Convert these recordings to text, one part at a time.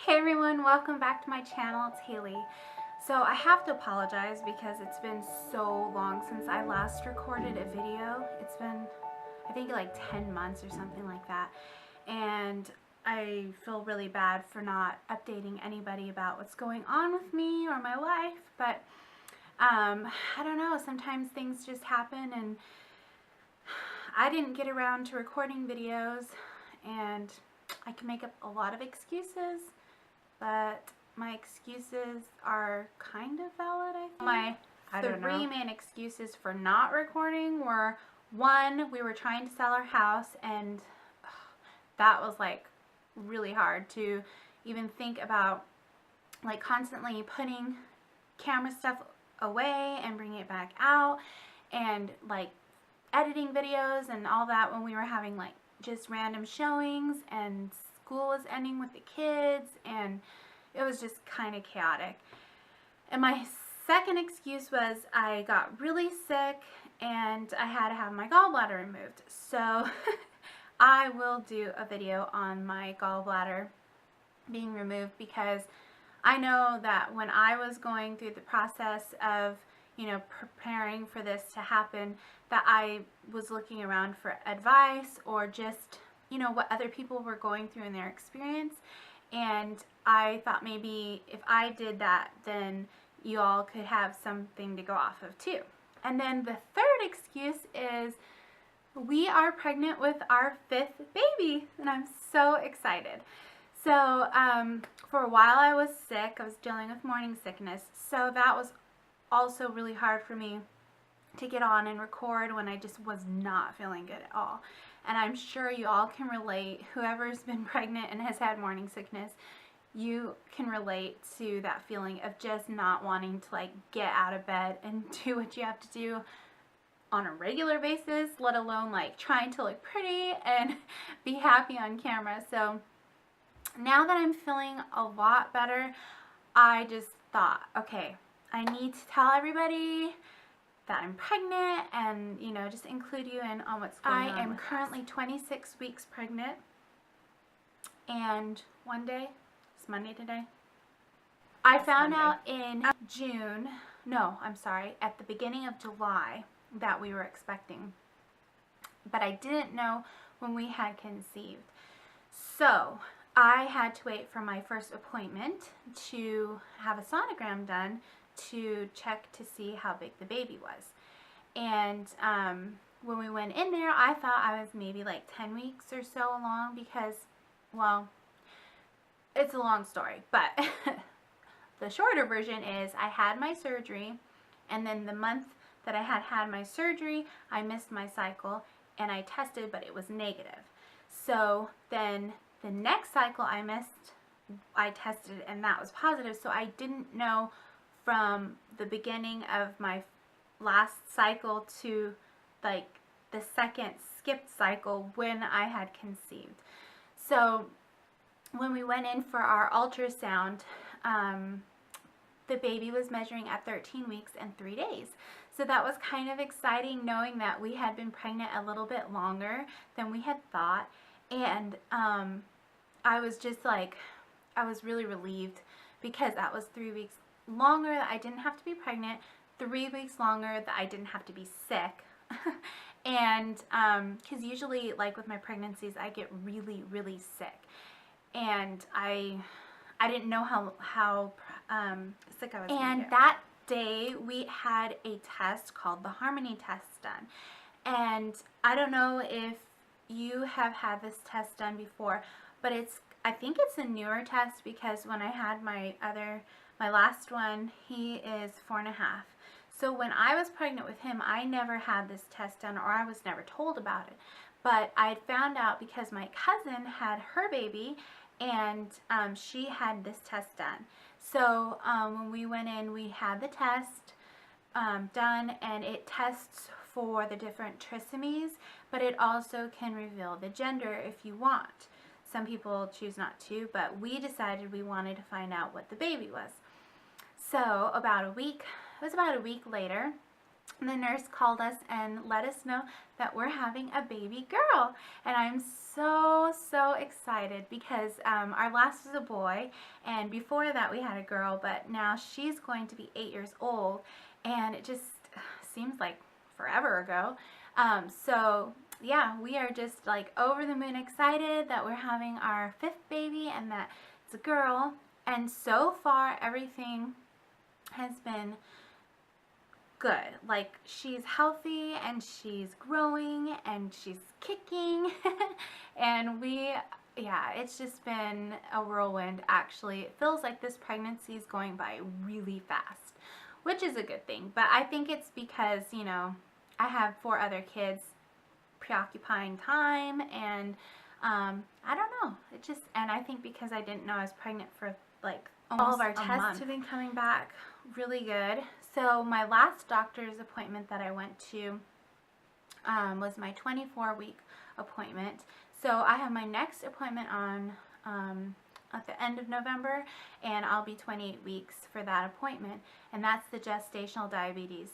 Hey everyone, welcome back to my channel. It's Haley. So I have to apologize because it's been so long since I last recorded a video. It's been, I think, like 10 months or something like that. And I feel really bad for not updating anybody about what's going on with me or my life. But I don't know, sometimes things just happen and I didn't get around to recording videos, and I can make up a lot of excuses, but my excuses are kind of valid, I think. My three main excuses for not recording were, one, we were trying to sell our house, and that was like really hard to even think about, like constantly putting camera stuff away and bringing it back out, and like editing videos and all that when we were having like just random showings and school was ending with the kids, and it was just kind of chaotic. And my second excuse was I got really sick and I had to have my gallbladder removed. So I will do a video on my gallbladder being removed, because I know that when I was going through the process of, you know, preparing for this to happen, that I was looking around for advice or just, you know, what other people were going through in their experience. And I thought maybe if I did that, then you all could have something to go off of too. And then the third excuse is we are pregnant with our 5th baby, and I'm so excited. So for a while I was sick. I was dealing with morning sickness, so that was also really hard for me to get on and record when I just was not feeling good at all. And I'm sure you all can relate. Whoever's been pregnant and has had morning sickness, you can relate to that feeling of just not wanting to like get out of bed and do what you have to do on a regular basis, let alone like trying to look pretty and be happy on camera. So now that I'm feeling a lot better, I just thought, okay, I need to tell everybody that I'm pregnant and, you know, just include you in on what's going on. I am currently 26 weeks pregnant, and one day, it's Monday today, I found out in June, no, I'm sorry, at the beginning of July that we were expecting, but I didn't know when we had conceived. So I had to wait for my first appointment to have a sonogram done to check to see how big the baby was. And when we went in there, I thought I was maybe like 10 weeks or so along, because, well, it's a long story, but the shorter version is I had my surgery, and then the month that I had my surgery, I missed my cycle and I tested, but it was negative. So then the next cycle I missed, I tested and that was positive. So I didn't know from the beginning of my last cycle to like the second skipped cycle when I had conceived. So when we went in for our ultrasound, the baby was measuring at 13 weeks and 3 days. So that was kind of exciting, knowing that we had been pregnant a little bit longer than we had thought. And I was just like, I was really relieved, because that was 3 weeks longer that I didn't have to be pregnant, 3 weeks longer that I didn't have to be sick. And because usually, like with my pregnancies, I get really, really sick, and I didn't know how sick I was. And that day we had a test called the Harmony test done, and I don't know if you have had this test done before, but I think it's a newer test, because when I had my last one, he is 4.5. So when I was pregnant with him, I never had this test done, or I was never told about it. But I found out because my cousin had her baby, and she had this test done. So when we went in, we had the test done, and it tests for the different trisomies, but it also can reveal the gender if you want. Some people choose not to, but we decided we wanted to find out what the baby was. So it was about a week later, the nurse called us and let us know that we're having a baby girl, and I'm so excited because our last was a boy, and before that we had a girl, but now she's going to be 8 years old, and it just seems like forever ago. So yeah, we are just like over the moon excited that we're having our 5th baby and that it's a girl. And so far everything has been good. Like, she's healthy and she's growing and she's kicking and yeah, it's just been a whirlwind actually. It feels like this pregnancy is going by really fast, which is a good thing, but I think it's because, you know, I have 4 other kids preoccupying time, and I don't know, it just, and I think because I didn't know I was pregnant for like almost all of our tests have been coming back really good. So my last doctor's appointment that I went to was my 24-week appointment. So I have my next appointment on at the end of November, and I'll be 28 weeks for that appointment, and that's the gestational diabetes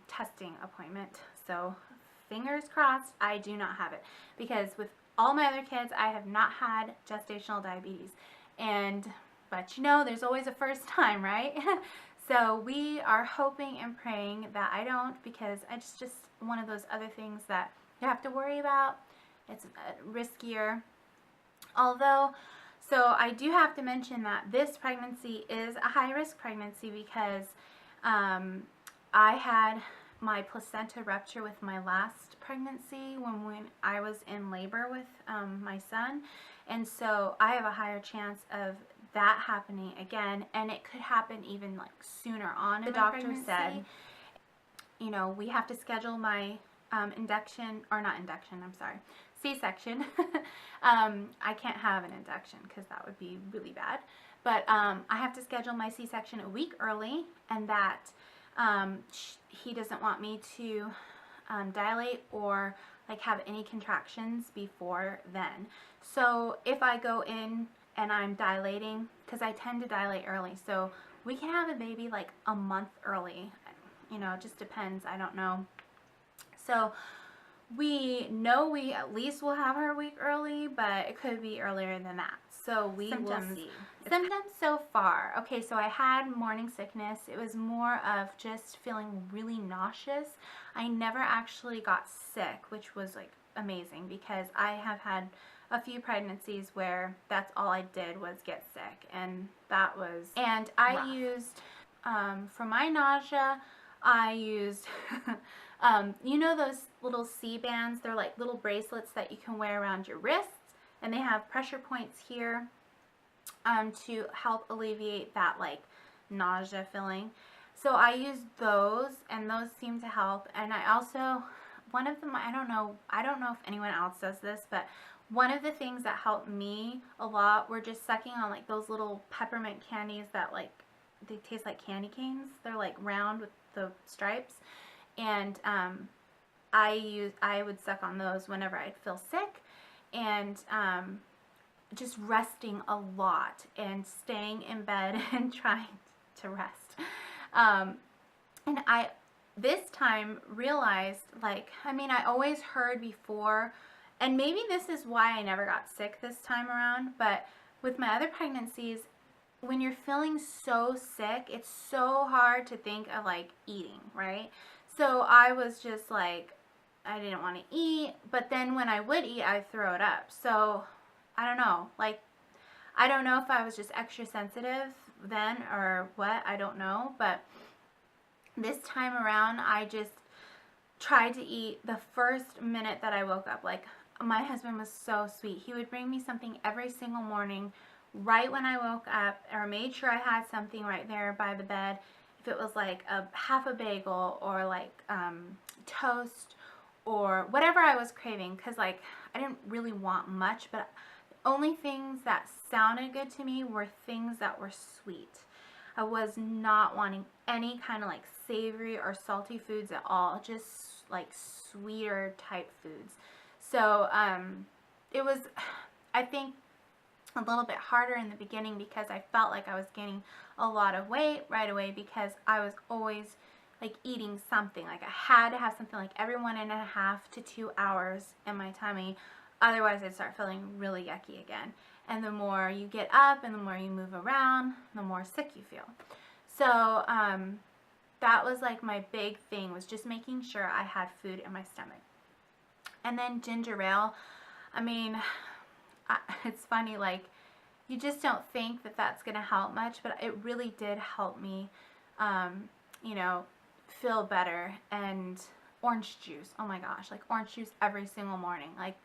testing appointment. So fingers crossed I do not have it, because with all my other kids I have not had gestational diabetes, but you know, there's always a first time, right? So we are hoping and praying that I don't, because it's just one of those other things that you have to worry about. It's riskier. Although, so I do have to mention that this pregnancy is a high-risk pregnancy because I had my placenta rupture with my last pregnancy when I was in labor with my son, and so I have a higher chance of that happening again, and it could happen even like sooner on. The doctor said, you know, we have to schedule my C-section. I can't have an induction because that would be really bad, but I have to schedule my C-section a week early, and that he doesn't want me to dilate or like have any contractions before then. So if I go in and I'm dilating, because I tend to dilate early, so we can have a baby like a month early. You know, it just depends. I don't know. So we know we at least will have her a week early, but it could be earlier than that. So we will see. Symptoms so far. Okay, so I had morning sickness. It was more of just feeling really nauseous. I never actually got sick, which was like amazing, because I have had a few pregnancies where that's all I did was get sick, and that was, and I used, for my nausea, I used, you know those little C-bands? They're like little bracelets that you can wear around your wrists, and they have pressure points here to help alleviate that like nausea feeling. So I used those, and those seem to help. And I also, one of them, I don't know if anyone else does this, but one of the things that helped me a lot were just sucking on like those little peppermint candies that like, they taste like candy canes. They're like round with the stripes, and I would suck on those whenever I'd feel sick, and just resting a lot and staying in bed and trying to rest. And I this time realized, like, I mean, I always heard before, and maybe this is why I never got sick this time around, but with my other pregnancies, when you're feeling so sick, it's so hard to think of like eating, right? So I was just like, I didn't want to eat, but then when I would eat, I'd throw it up. So I don't know, like, I don't know if I was just extra sensitive then or what, I don't know, but this time around, I just tried to eat the first minute that I woke up. Like, my husband was so sweet. He would bring me something every single morning right when I woke up, or made sure I had something right there by the bed. If it was like half a bagel or like toast or whatever I was craving, because like I didn't really want much, but the only things that sounded good to me were things that were sweet. I was not wanting any kind of like savory or salty foods at all, just like sweeter type foods. So it was, I think, a little bit harder in the beginning because I felt like I was gaining a lot of weight right away, because I was always like eating something. Like I had to have something like every 1.5 to 2 hours in my tummy. Otherwise I'd start feeling really yucky again. And the more you get up and the more you move around, the more sick you feel. So that was like my big thing, was just making sure I had food in my stomach. And then ginger ale, I mean, it's funny, like you just don't think that that's going to help much, but it really did help me, you know, feel better. And orange juice, oh my gosh, like orange juice every single morning. Like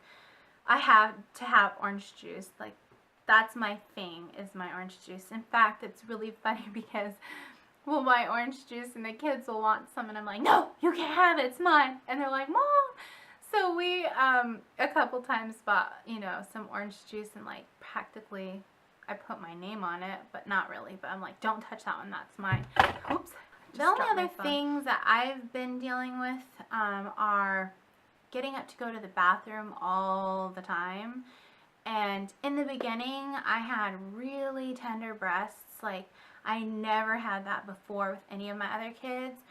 I have to have orange juice. Like that's my thing, is my orange juice. In fact, it's really funny because we'll buy orange juice and the kids will want some and I'm like, no, you can't have it, it's mine. And they're like, Mom. So we a couple times bought, you know, some orange juice, and like practically I put my name on it, but not really. But I'm like, don't touch that one, that's mine. Oops. The only other things that I've been dealing with are getting up to go to the bathroom all the time. And in the beginning, I had really tender breasts. Like I never had that before with any of my other kids.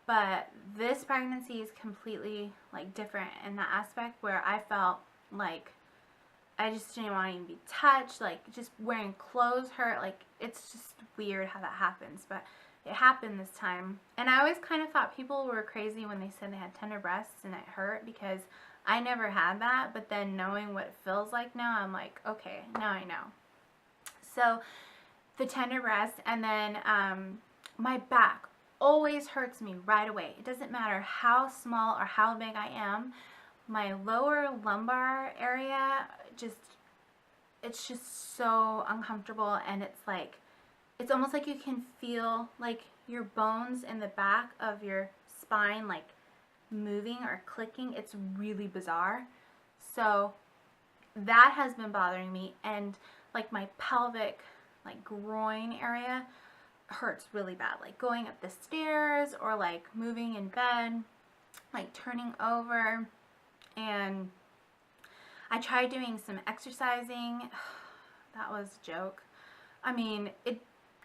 But this pregnancy is completely like different in that aspect, where I felt like I just didn't want to even be touched. Like just wearing clothes hurt. Like it's just weird how that happens, but it happened this time. And I always kind of thought people were crazy when they said they had tender breasts and it hurt, because I never had that. But then knowing what it feels like now, I'm like, okay, now I know. So the tender breast, and then my back always hurts me right away. It doesn't matter how small or how big I am. My lower lumbar area, it's just so uncomfortable, and it's like, it's almost like you can feel like your bones in the back of your spine like moving or clicking. It's really bizarre. So that has been bothering me, and like my pelvic, like groin area hurts really bad, like going up the stairs or like moving in bed, like turning over. And I tried doing some exercising. That was a joke. I mean,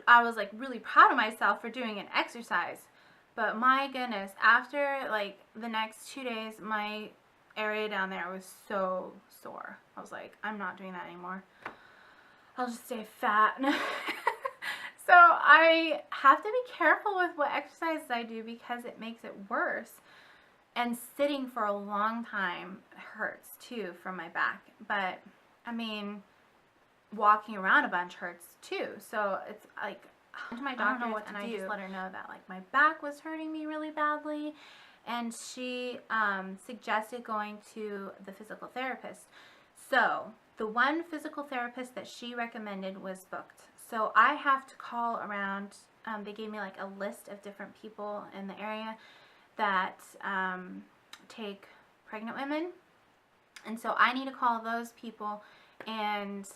I was like really proud of myself for doing an exercise, but my goodness, after like the next 2 days, my area down there was so sore. I was like, I'm not doing that anymore. I'll just stay fat. So I have to be careful with what exercises I do, because it makes it worse. And sitting for a long time hurts too from my back. But I mean, walking around a bunch hurts too. So it's like, I went to my doctor and I just let her know that like my back was hurting me really badly. And she suggested going to the physical therapist. So the one physical therapist that she recommended was booked. So I have to call around. They gave me like a list of different people in the area that take pregnant women. And so I need to call those people and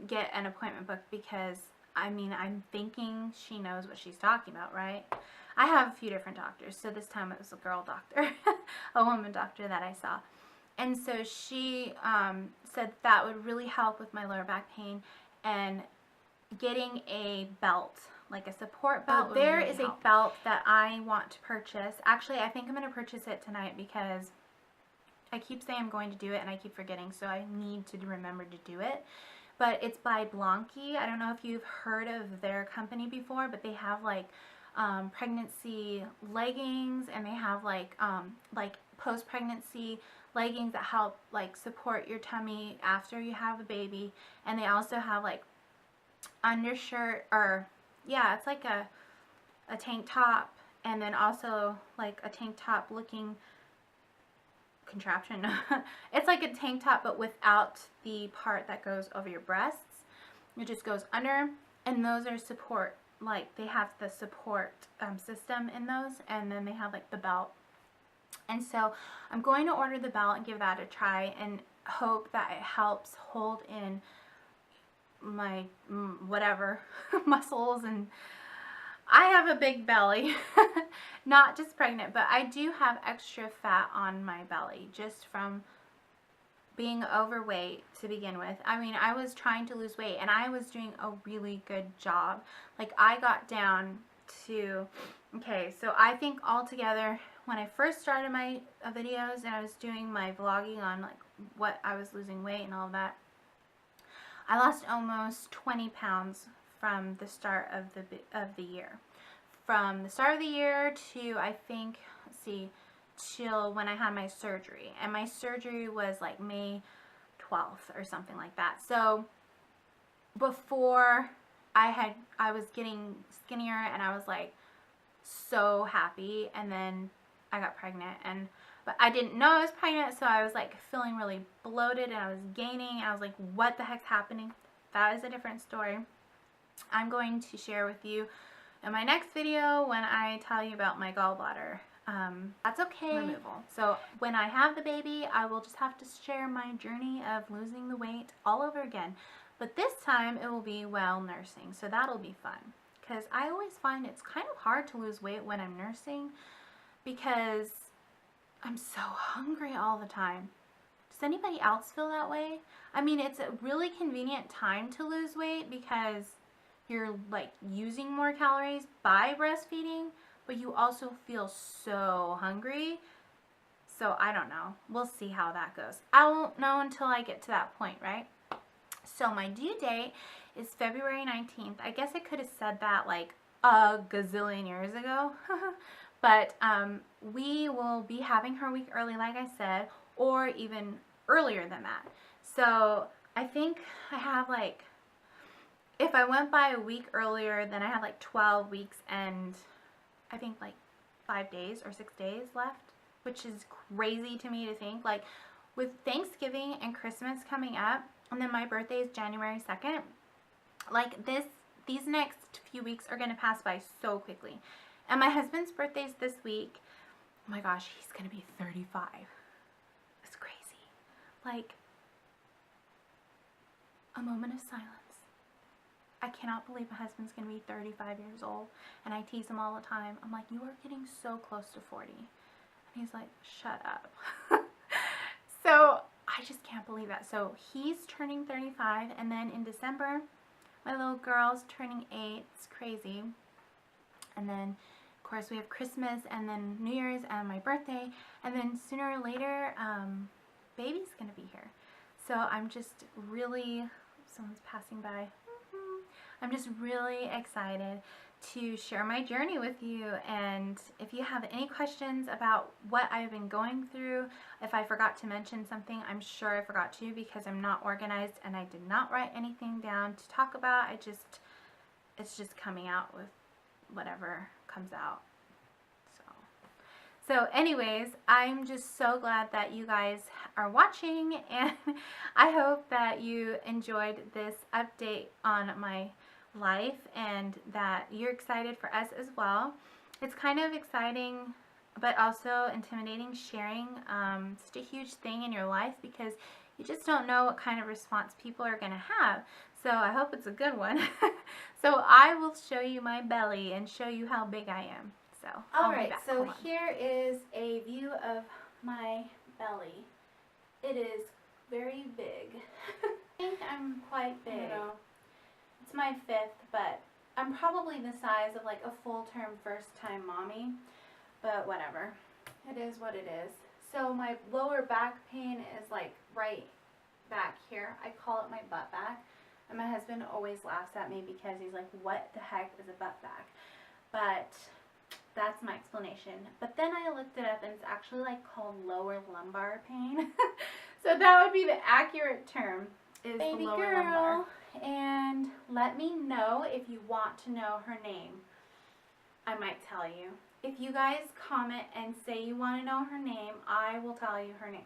get an appointment booked, because I mean, I'm thinking she knows what she's talking about, right? I have a few different doctors. So this time it was a girl doctor, a woman doctor that I saw. And so she said that would really help with my lower back pain, and getting a belt, like a support belt. There is a belt that I want to purchase. Actually, I think I'm going to purchase it tonight, because I keep saying I'm going to do it and I keep forgetting, so I need to remember to do it. But it's by Blanky. I don't know if you've heard of their company before, but they have like pregnancy leggings, and they have like post-pregnancy leggings that help like support your tummy after you have a baby. And they also have like undershirt, or yeah, it's like a tank top, and then also like a tank top looking contraption. It's like a tank top, but without the part that goes over your breasts. It just goes under, and those are support, like they have the support system in those, and then they have like the belt. And so I'm going to order the belt and give that a try, and hope that it helps hold in my whatever muscles. And I have a big belly, not just pregnant, but I do have extra fat on my belly just from being overweight to begin with. I mean, I was trying to lose weight and I was doing a really good job. Like I got down to, okay, so I think altogether, when I first started my videos and I was doing my vlogging on like what I was losing weight and all of that, I lost almost 20 pounds from the start of the year. From the start of the year to, I think, let's see, till when I had my surgery. And my surgery was like May 12th or something like that. So before I was getting skinnier and I was like so happy, and then I got pregnant, but I didn't know I was pregnant, so I was like feeling really bloated and I was gaining. I was like, what the heck's happening? That is a different story. I'm going to share with you in my next video when I tell you about my gallbladder that's okay removal. So when I have the baby, I will just have to share my journey of losing the weight all over again. But this time it will be while nursing, so that'll be fun. Because I always find it's kind of hard to lose weight when I'm nursing because I'm so hungry all the time. Does anybody else feel that way? I mean, it's a really convenient time to lose weight because you're like using more calories by breastfeeding, but you also feel so hungry. So I don't know. We'll see how that goes. I won't know until I get to that point, right? So my due date is February 19th. I guess I could have said that like a gazillion years ago. But we will be having her a week early, like I said, or even earlier than that. So I think I have like, if I went by a week earlier, then I have like 12 weeks and I think like 5 days or 6 days left, which is crazy to me to think. Like with Thanksgiving and Christmas coming up, and then my birthday is January 2nd, like these next few weeks are going to pass by so quickly. And my husband's birthday is this week. Oh my gosh, he's going to be 35. It's crazy. Like, a moment of silence. I cannot believe my husband's going to be 35 years old. And I tease him all the time. I'm like, you are getting so close to 40. And he's like, shut up. So, I just can't believe that. So, he's turning 35. And then in December, my little girl's turning 8. It's crazy. And then, of course, we have Christmas and then New Year's and my birthday. And then sooner or later, baby's going to be here. So I'm just really, someone's passing by. I'm just really excited to share my journey with you. And if you have any questions about what I've been going through, if I forgot to mention something, I'm sure I forgot to because I'm not organized and I did not write anything down to talk about. It's just coming out with whatever comes out. So anyways, I'm just so glad that you guys are watching, and I hope that you enjoyed this update on my life and that you're excited for us as well. It's kind of exciting but also intimidating sharing such a huge thing in your life because you just don't know what kind of response people are going to have. So I hope it's a good one. So I will show you my belly and show you how big I am. So alright, so here is a view of my belly. It is very big. I think I'm quite big. It's my 5th, but I'm probably the size of like a full-term first-time mommy. But whatever. It is what it is. So my lower back pain is like right back here. I call it my butt back. And my husband always laughs at me because he's like, what the heck is a butt back? But that's my explanation. But then I looked it up and it's actually like called lower lumbar pain. So that would be the accurate term, is baby the lower girl. Lumbar. And let me know if you want to know her name. I might tell you. If you guys comment and say you want to know her name, I will tell you her name.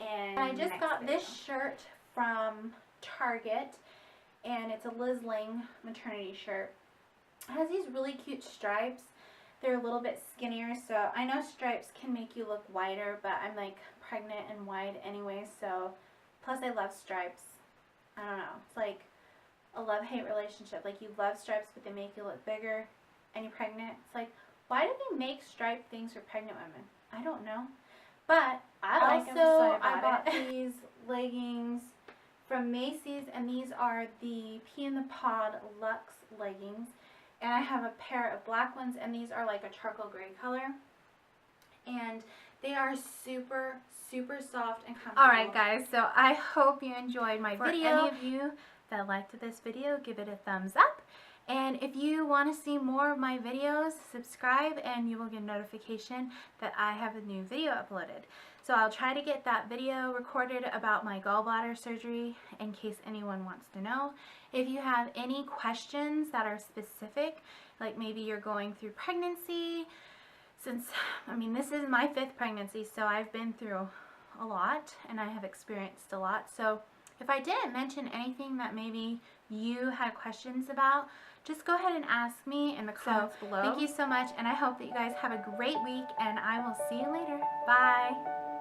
And I just got this shirt from Target, and it's a Liz Ling maternity shirt. It has these really cute stripes. They're a little bit skinnier, so I know stripes can make you look wider, but I'm like pregnant and wide anyway, so plus I love stripes. I don't know. It's like a love-hate relationship. Like you love stripes, but they make you look bigger and you're pregnant. It's like, why do they make striped things for pregnant women? I don't know. But I like them, so I bought these leggings from Macy's, and these are the Pea in the Pod Luxe leggings. and I have a pair of black ones, and these are like a charcoal gray color, and they are super soft and comfortable. Alright guys, so I hope you enjoyed my video. For any of you that liked this video, give it a thumbs up. And if you want to see more of my videos, subscribe and you will get a notification that I have a new video uploaded. So I'll try to get that video recorded about my gallbladder surgery in case anyone wants to know. If you have any questions that are specific, like maybe you're going through pregnancy, since, I mean, this is my 5th pregnancy, so I've been through a lot and I have experienced a lot. So if I didn't mention anything that maybe you had questions about, just go ahead and ask me in the comments below. Thank you so much, and I hope that you guys have a great week, and I will see you later. Bye.